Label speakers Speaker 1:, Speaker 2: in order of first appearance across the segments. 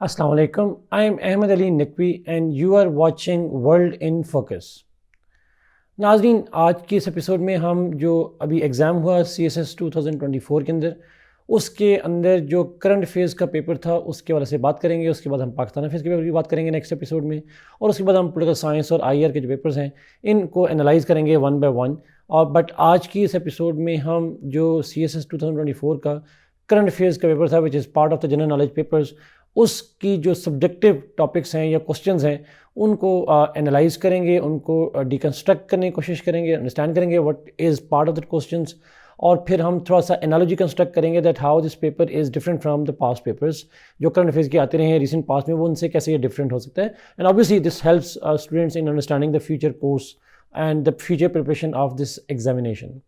Speaker 1: Assalamu alaikum. I am Ahmed Ali Nikwi and you are watching World in Focus. नाज़रीन, आज के इस episode में हम जो अभी एग्ज़ाम हुआ CSS 2024 के अंदर, उसके अंदर जो करंट फेज़ का पेपर था उसके वाले से बात करेंगे। उसके बाद हम पाकिस्तान फेज़ के पेपर की बात करेंगे नेक्स्ट एपिसोड में, और उसके बाद हम पॉलिटिकल साइंस और IR के जो पेपर्स हैं इनको एनालाइज़ करेंगे वन बाय वन। और बट आज की इस एपिसोड में हम जो CSS 2024 का करंट फेज़ का पेपर था which is part of the general knowledge papers, उसकी जो सब्जेक्टिव टॉपिक्स हैं या क्वेश्चंस हैं उनको एनालाइज करेंगे, उनको डिकन्स्ट्रक्ट करने की कोशिश करेंगे, अंडरस्टैंड करेंगे what is part of the questions, और फिर हम थोड़ा सा एनालॉजी कंस्ट्रक्ट करेंगे that how this paper is different from the past papers जो करंट अफेयर्स के आते रहे हैं रिसेंट पास्ट में, वो उनसे कैसे ये डिफरेंट हो सकता है। And obviously this helps students in understanding the future course and the future preparation of this examination.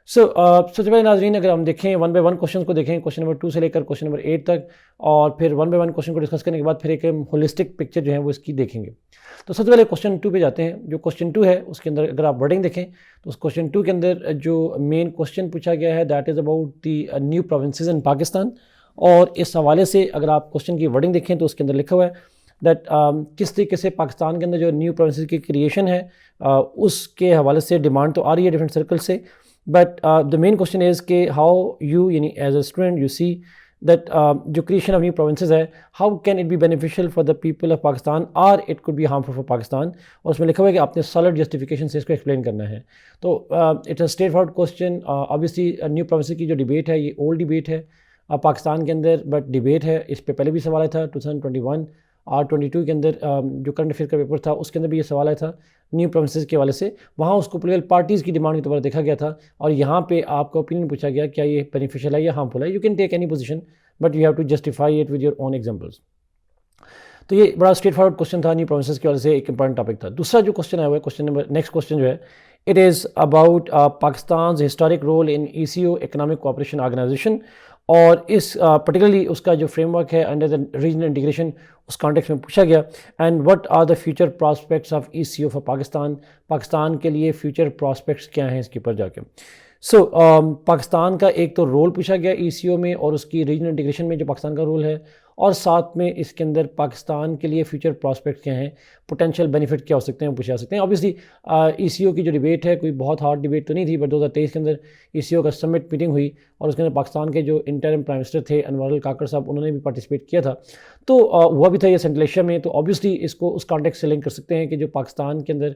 Speaker 1: सबसे पहले नाज़रीन, अगर हम देखें वन बाय वन क्वेश्चन को देखें, क्वेश्चन नंबर 2 से लेकर क्वेश्चन नंबर 8 तक, और फिर वन बाय वन क्वेश्चन को डिस्कस करने के बाद फिर एक होलिस्टिक पिक्चर जो है वो इसकी देखेंगे। तो सबसे पहले क्वेश्चन 2 पे जाते हैं। जो क्वेश्चन 2 है उसके अंदर अगर आप वर्डिंग देखें तो उस क्वेश्चन 2 के अंदर जो मेन क्वेश्चन पूछा गया है that is about the new provinces in Pakistan. और इस हवाले से अगर आप क्वेश्चन की वर्डिंग देखें तो उसके अंदर लिखा हुआ है दैट किस तरीके से पाकिस्तान के अंदर जो न्यू प्रोविंसेस की क्रिएशन है उसके हवाले से डिमांड तो आ रही है डिफरेंट सर्कल से, but the main question is के हाउ यू यानी as a student you see that जो क्रिएशन ऑफ न्यू प्रोविंसेस है how can it be beneficial for the people of Pakistan और it could be harmful for Pakistan. और उसमें लिखा हुआ है कि आपने सॉलिड जस्टिफिकेशन से इसको एक्सप्लेन करना है। तो it's a straight forward question. Obviously new provinces की जो डिबेट है ये ओल्ड डिबेट है पाकिस्तान के अंदर, बट डिबेट है, इस पे पहले भी सवाल आया था 2021 और 22 के अंदर जो करंट अफेयर का पेपर था उसके अंदर भी ये सवाल आया था न्यू प्रोविंसेस के हवाले से। वहाँ उसको पॉलिटिकल पार्टीज़ की डिमांड के तौर पर देखा गया था, और यहाँ पे आपका ओपिनियन पूछा गया क्या ये बेनिफिशियल है या हार्मफुल है। You can take any position but you have to justify it with your own examples. तो ये बड़ा स्ट्रेट फॉरवर्ड क्वेश्चन था, न्यू प्रोविंसेस की वजह से एक इंपॉर्टेंट टॉपिक था। दूसरा जो क्वेश्चन है वो क्वेश्चन नंबर नेक्स्ट क्वेश्चन जो है it is about Pakistan historic role in ECO economic cooperation organisation, और इस पर्टिकुलरली उसका जो फ्रेमवर्क है अंडर द रीजनल इंटीग्रेशन उस कॉन्टेक्स्ट में पूछा गया। And what are the future prospects of ECO for Pakistan, Pakistan के लिए फ्यूचर प्रॉस्पेक्ट्स क्या हैं इसके ऊपर जाके। पाकिस्तान का एक तो रोल पूछा गया ECO में और उसकी रीजनल इंटीग्रेशन में जो पाकिस्तान का रोल है, और साथ में इसके अंदर पाकिस्तान के लिए फ्यूचर प्रॉस्पेक्ट क्या हैं, पोटेंशियल बेनिफिट क्या हो सकते हैं, वो पूछे जा सकते हैं। ऑब्वियसली ECO की जो डिबेट है कोई बहुत हार्ड डिबेट तो नहीं थी, बट 2023 के अंदर ECO का समिट मीटिंग हुई और उसके अंदर पाकिस्तान के जो इंटरिम प्राइम मिनिस्टर थे अनवर अल काकर साहब, उन्होंने भी पार्टिसिपेट किया था। तो हुआ भी था ये सेंट्रल एशिया में, तो ऑब्वियसली इसको उस कॉन्टेक्स्ट से लिंक कर सकते हैं कि जो पाकिस्तान के अंदर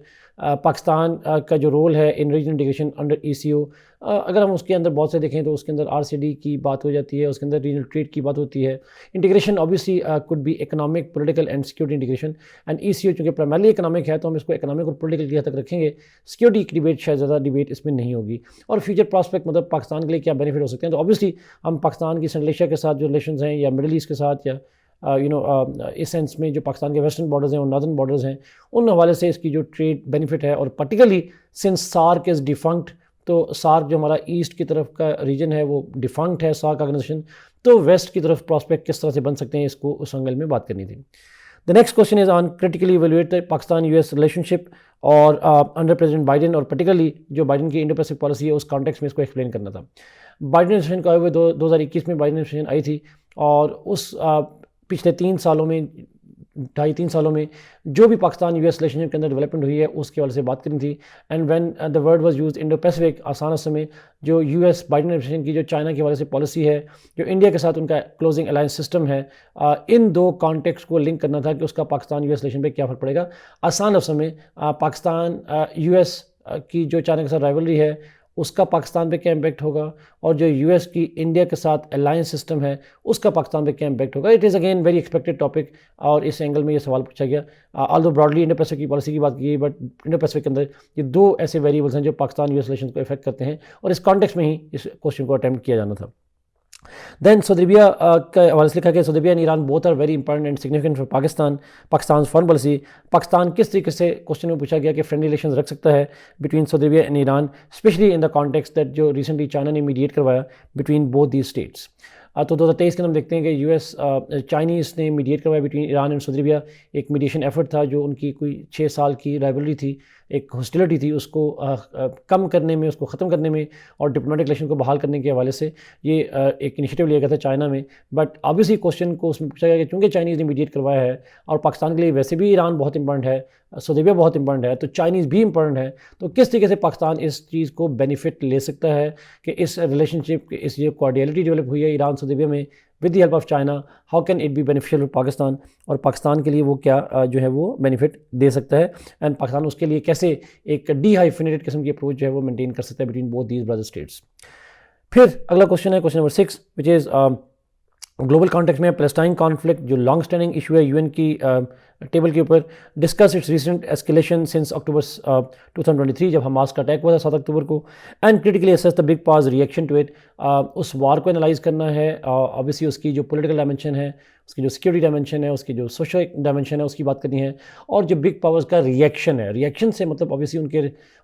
Speaker 1: पाकिस्तान का जो रोल है इन रीजनल इंटीग्रेशन अंडर ECO, अगर हम उसके अंदर बहुत से देखें तो उसके अंदर RCD की बात हो जाती है, उसके अंदर रीजनल ट्रेड की बात होती है। Integration obviously could be economic, political and security integration, and ECO चूँकि प्राइमरली इकोनॉमिक है तो हम इसको इकोनॉमिक और पॉलिटिकल की हद तक रखेंगे। सिक्योरिटी की डिबेट शायद ज़्यादा डिबेट इसमें नहीं होगी। और फ्यूचर प्रॉस्पेक्ट मतलब पाकिस्तान के लिए क्या बेनिफिट हो सकते हैं, तो ऑब्वियसली हम पाकिस्तान की सेंट्रल एशिया के साथ जो रिलेशन हैं या मिडल ईस्ट के साथ या इस सेंस में जो पाकिस्तान के वेस्टर्न बॉर्डर्स हैं और नॉर्दर्न बॉर्डर्स हैं उन हवाले से इसकी जो ट्रेड बेनिफिट है, और particularly since SAARC is defunct, तो सार्क जो हमारा ईस्ट की तरफ का रीजन है वो डिफंक्ट है सार्क ऑर्गेनाइजेशन, तो वेस्ट की तरफ प्रॉस्पेक्ट किस तरह से बन सकते हैं इसको उस एंगल में बात करनी थी। The next question is on critically evaluate the Pakistan US relationship और अंडर प्रेसिडेंट बाइडन, और पर्टिकुलरली जो बाइडन की इंडो पैसिफिक पॉलिसी है उस कॉन्टेक्स्ट में इसको एक्सप्लेन करना था। बाइडन एडमिनिस्ट्रेशन का हुए 2021 में बाइडन एडमिनिस्ट्रेशन आई थी, और उस पिछले 3 सालों में 2.5-3 सालों में जो भी पाकिस्तान US रिलेशनशिप के अंदर डेवलपमेंट हुई है उसके वाले से बात करनी थी। And when the word was used Indo Pacific, आसान समय जो US बाइडन एडमिनिस्ट्रेशन की जो चाइना के वाले से पॉलिसी है, जो इंडिया के साथ उनका क्लोजिंग अलायंस सिस्टम है, इन दो कॉन्टेक्स्ट को लिंक करना था कि उसका पाकिस्तान US रिलेशन पे क्या फ़र्क पड़ेगा। आसान समय पाकिस्तान US की जो चाइना के साथ राइवलरी है उसका पाकिस्तान पे क्या इम्पैक्ट होगा, और जो US की इंडिया के साथ अलायंस सिस्टम है उसका पाकिस्तान पे क्या इम्पैक्ट होगा। It is again very expected topic, और इस एंगल में ये सवाल पूछा गया। ऑल्दो ब्रॉडली इंडो पैसिफिक की पॉलिसी की बात की, बट इंडो पैसिफिक के अंदर ये 2 ऐसे वेरिएबल्स हैं जो पाकिस्तान US रिलेशन को इफेक्ट करते हैं, और इस कॉन्टेक्स्ट में ही इस क्वेश्चन को अटैम्प्ट किया जाना था। देन सऊदी अरबिया का हवाले से लिखा गया Saudi Arabia and Iran both are very important and significant for Pakistan foreign policy. Pakistan किस तरीके से क्वेश्चन में पूछा गया कि फ्रेंडली रिलेशन रख सकता है between Saudi Arabia and Iran, specially in the context that जो रिसेंटली चाइना ने मीडिएट करवाया बिटवीन बोथ दी स्टेट्स। तो 2023 के अंदर हम देखते हैं कि US चाइनीज़ ने मीडिएट करवाया between Iran and Saudi Arabia. एक मीडिएशन एफर्ट था जो उनकी कोई 6 साल की राइवलरी थी एक हॉस्टिलिटी थी उसको कम करने में, उसको ख़त्म करने में और डिप्लोमेटिक रिलेशन को बहाल करने के हवाले से ये एक इनिशिएटिव लिया गया था चाइना में। बट ऑब्वियसली क्वेश्चन को उसमें पूछा गया कि चूँकि चाइनीज़ ने मीडिएट करवाया है और पाकिस्तान के लिए वैसे भी ईरान बहुत इंपॉर्टेंट है, सऊदी अरब बहुत इंपॉर्टेंट है, तो चाइनीज़ भी इंपॉर्टेंट है, तो किस तरीके से पाकिस्तान इस चीज़ को बेनिफिट ले सकता है कि इस रिलेशनशिप, इस जो कॉर्डियलिटी डेवलप हुई है ईरान सऊदी अरब में with the help of China, how can it be beneficial for Pakistan, और पाकिस्तान के लिए वो क्या जो है वो बेनिफिट दे सकता है, एंड पाकिस्तान उसके लिए कैसे एक डीहाइफिनेटेड किस्म की अप्रोच जो है वो मेंटेन कर सकता है between both these brother states. फिर अगला क्वेश्चन है question number 6 which is global context में पैलेस्टाइन कॉन्फ्लिक्ट जो लॉन्ग स्टैंडिंग इशू है यूएन की टेबल के ऊपर, discuss it's recent escalation since अक्टूबर 2023 जब हमास का अटैक हुआ था 7 अक्टूबर को, and critically assess the big पाज रिएक्शन टू इट। उस वार को एनालाइज करना है, ऑब्वियसली उसकी जो पॉलिटिकल डायमेंशन है, उसकी जो सिक्योरिटी डायमेंशन है, उसकी जो सोशल डायमेंशन है, उसकी बात करनी है, और जो बिग पावर्स का रिएक्शन है, रिएक्शन से मतलब ऑब्वियसली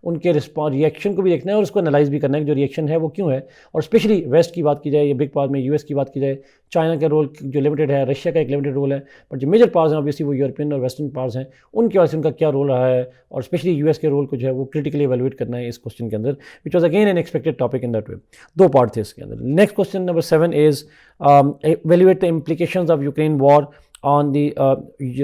Speaker 1: उनके रिएक्शन को भी देखना है और उसको एनालाइज भी करना है कि जो रिएक्शन है वो क्यों है, और स्पेशली वेस्ट की बात की जाए, ये बिग पावर में यूएस की बात की जाए, चाइना का रोल जो लिमिटेड है, रशिया का एक लिमिटेड रोल है, बट जो मेजर पावर्स हैं ऑब्वियसली वो यूरोपियन और वेस्टर्न पावर्स हैं, उनके वजह से उनका क्या रोल रहा है, और स्पेशली यूएस के रोल को जो है वो क्रिटिकली एवेलुएट करना है इस क्वेश्चन के अंदर, which was again an expected topic in that way. 2 part थे इसके अंदर। Next question number 7 is evaluate the implications of Ukraine war on the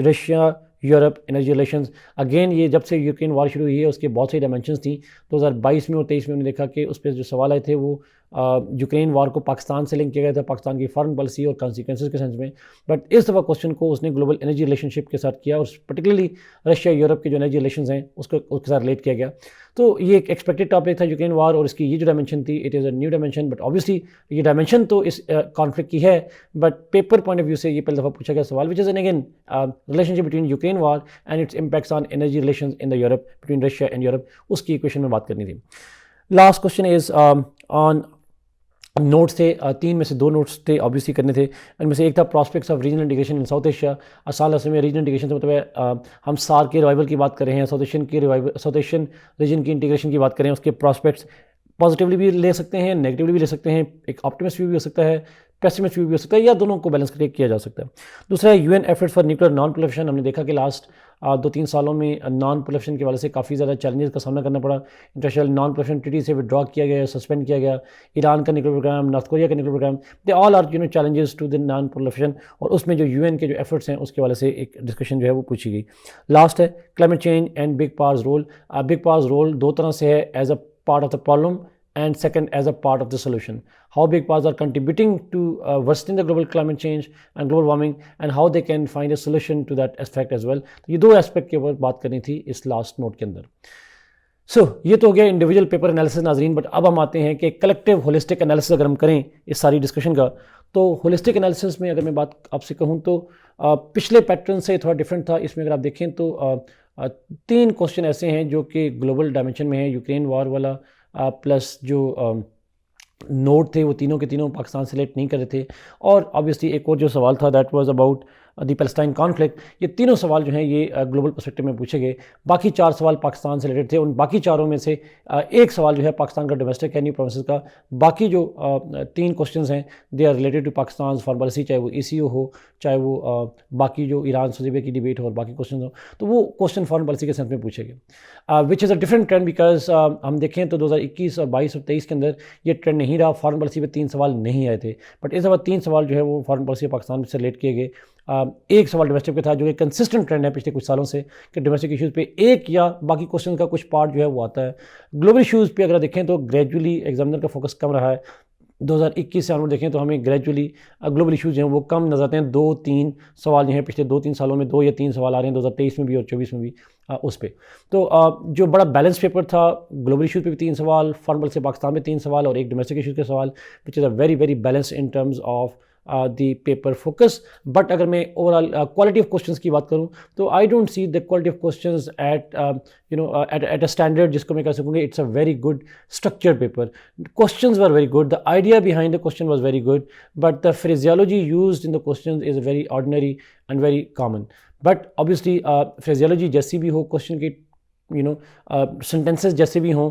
Speaker 1: Russia Europe energy relations. Again ये जब से यूक्रेन वार शुरू हुई है उसके बहुत सारी डायमेंशंस थी। 2022 में और 23 में हमने देखा कि उस पर जो सवाल आए थे वो यूक्रेन वार को पाकिस्तान से लिंक किया गया था, पाकिस्तान की फॉरेन पॉलिसी और कॉन्सिक्वेंसेस के सेंस में, बट इस दफ़ा क्वेश्चन को उसने ग्लोबल एनर्जी रिलेशनशिप के साथ किया और पर्टिकुलरली रशिया यूरोप के जो एनर्जी रिलेशंस हैं उसको उसके साथ रिलेट किया गया। तो ये एक एक्सपेक्टेड टॉपिक था यूक्रेन वार, और इसकी ये जो डायमेंशन थी it is a new dimension, but obviously ये डायमेंशन तो इस कॉन्फ्लिक्ट की है, but paper point of view से ये पहली दफ़ा पूछा गया सवाल, which is an again relationship between Ukraine war and it's impacts on energy relations in the Europe between Russia and Europe, उसकी इक्वेशन में बात करनी थी। Last question is on notes थे, 3 में से 2 नोट्स थे ऑब्वियसली करने थे, इनमें से एक था prospects of regional integration in south Asia. असल में रीजनल इंटीग्रेशन से मतलब है हम सार के रिवाइवल की बात कर रहे हैं, साउथ एशियन रीजन की इंटीग्रेशन की बात करें, उसके प्रॉस्पेक्ट्स पॉजिटिवली भी ले सकते हैं, नेगेटिवली भी ले सकते हैं, एक ऑप्टिमिस्ट व्यू भी हो सकता है, पेसिमिस्ट व्यू भी हो सकता है, या दोनों को बैलेंस करके किया जा सकता है। दूसरा है UN efforts for nuclear non proliferation. हमने देखा कि लास्ट 2-3 सालों में नॉन प्रोलिफरेशन की वजह से काफ़ी ज़्यादा चैलेंजेस का सामना करना पड़ा। इंटरनेशनल नॉन प्रोलिफरेशन ट्रीटी से विड्रॉ किया गया, सस्पेंड किया गया, ईरान का न्यूक्लियर प्रोग्राम, नॉर्थ कोरिया का nuclear programme, they all are challenges to the non proliferation, और उसमें जो यूएन के जो एफर्ट्स हैं उसके वजह से एक डिस्कशन जो है वो पूछी गई। लास्ट है climate change and big powers role. Big powers role 2 तरह से है, as a part of the problem and second as a part of the solution. How big powers are contributing to worsening the global climate change and global warming, and how they can find a solution to that aspect as well. तो ये 2 aspect के ऊपर बात करनी थी इस last note के अंदर। ये तो हो गया इंडिविजुअल पेपर एनालिसिस नाजरीन, बट अब हम आते हैं कि कलेक्टिव होलिस्टिक एनालिसिस अगर हम करें इस सारी डिस्कशन का, तो होलिस्टिक एनालिसिस में अगर मैं बात आपसे कहूँ तो पिछले पैटर्न से थोड़ा डिफरेंट था। इसमें अगर आप देखें तो 3 क्वेश्चन ऐसे हैं जो कि ग्लोबल डायमेंशन में है, यूक्रेन वार वाला प्लस जो नोट थे वो तीनों के तीनों पाकिस्तान से रिलेट नहीं कर रहे थे, और ऑब्वियसली एक और जो सवाल था that was about the Palestine conflict. ये तीनों सवाल जो हैं ये ग्लोबल पर्सपेक्टिव में पूछे गए। बाकी 4 सवाल पाकिस्तान से रिलेटेड थे, उन बाकी 4 में से एक सवाल जो है पाकिस्तान का डोमेस्टिक है, न्यू प्रोविंसेस का। बाकी जो 3 क्वेश्चंस हैं they are related to Pakistan foreign policy, चाहे वो ECO हो, चाहे वो बाकी जो ईरान सऊदी अरब की डिबेट हो और बाकी क्वेश्चन हो, तो वो क्वेश्चन फॉरेन पॉलिसी के सेंस में पूछे गए, which is a different trend because हम देखें तो 2021 और 22 और 23 के अंदर ये ट्रेंड नहीं रहा, फॉरेन पॉलिसी पे 3 सवाल नहीं आए थे, बट इस दफ़ा 3 सवाल जो है वो फॉरेन पॉलिसी पाकिस्तान से रिलेट किए गए। एक सवाल डोमेस्टिक पे था जो कि कंसिस्टेंट ट्रेंड है पिछले कुछ सालों से कि डोमेस्टिक इश्यूज़ पे एक या बाकी क्वेश्चन का कुछ पार्ट जो है वो आता है। ग्लोबल इश्यूज़ पे अगर देखें तो ग्रेजुअली एग्जामिनर का फोकस कम रहा है। 2021 से हम देखें तो हमें ग्रेजुअली ग्लोबल इश्यूज़ जो हैं वो कम नजर आते हैं। 2-3 सवाल जो हैं पिछले 2-3 सालों में 2 या 3 सवाल आ रहे हैं 2023 में भी और 24 में भी उस पर। तो जो बड़ा बैलेंस पेपर था, ग्लोबल इश्यूज़ पे भी 3 सवाल, फॉरेन पॉलिसी पाकिस्तान में 3 सवाल और एक डोमेस्टिक इश्यूज़ के सवाल, which is a very very balance in terms of the paper focus. But अगर मैं ओवरऑल क्वालिटी ऑफ क्वेश्चंस की बात करूं तो I don't see the quality of questions at at a standard जिसको मैं कह सकूँगी it's a very good structured paper. Questions were very good, the idea behind the question was very good, but the phraseology used in the questions is very ordinary and very common. But obviously phraseology जैसी भी हो question की sentences जैसे भी हों,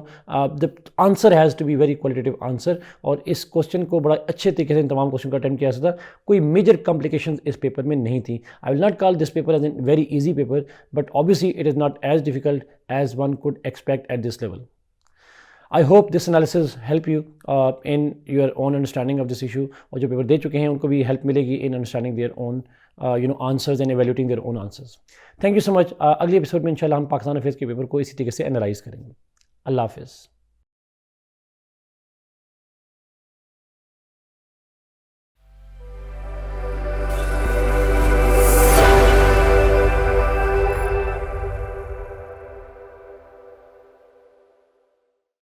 Speaker 1: the answer has to be very qualitative answer. और इस question को बड़ा अच्छे तरीके से इन तमाम क्वेश्चन का अटेम्प्ट किया था। कोई मेजर कॉम्प्लिकेशन इस पेपर में नहीं थी। I will not call this paper as an very easy paper, but obviously it is not as difficult as one could expect at this level. I hope this analysis help you in your own understanding of this issue, और जो paper दे चुके हैं उनको भी help मिलेगी in understanding their own answers and evaluating their own answers. Thank you so much. अगले episode में इंशाल्लाह हम पाकिस्तान अफेयर्स के पेपर को इसी तरीके से एनालाइज करेंगे। अल्लाह हाफिज़।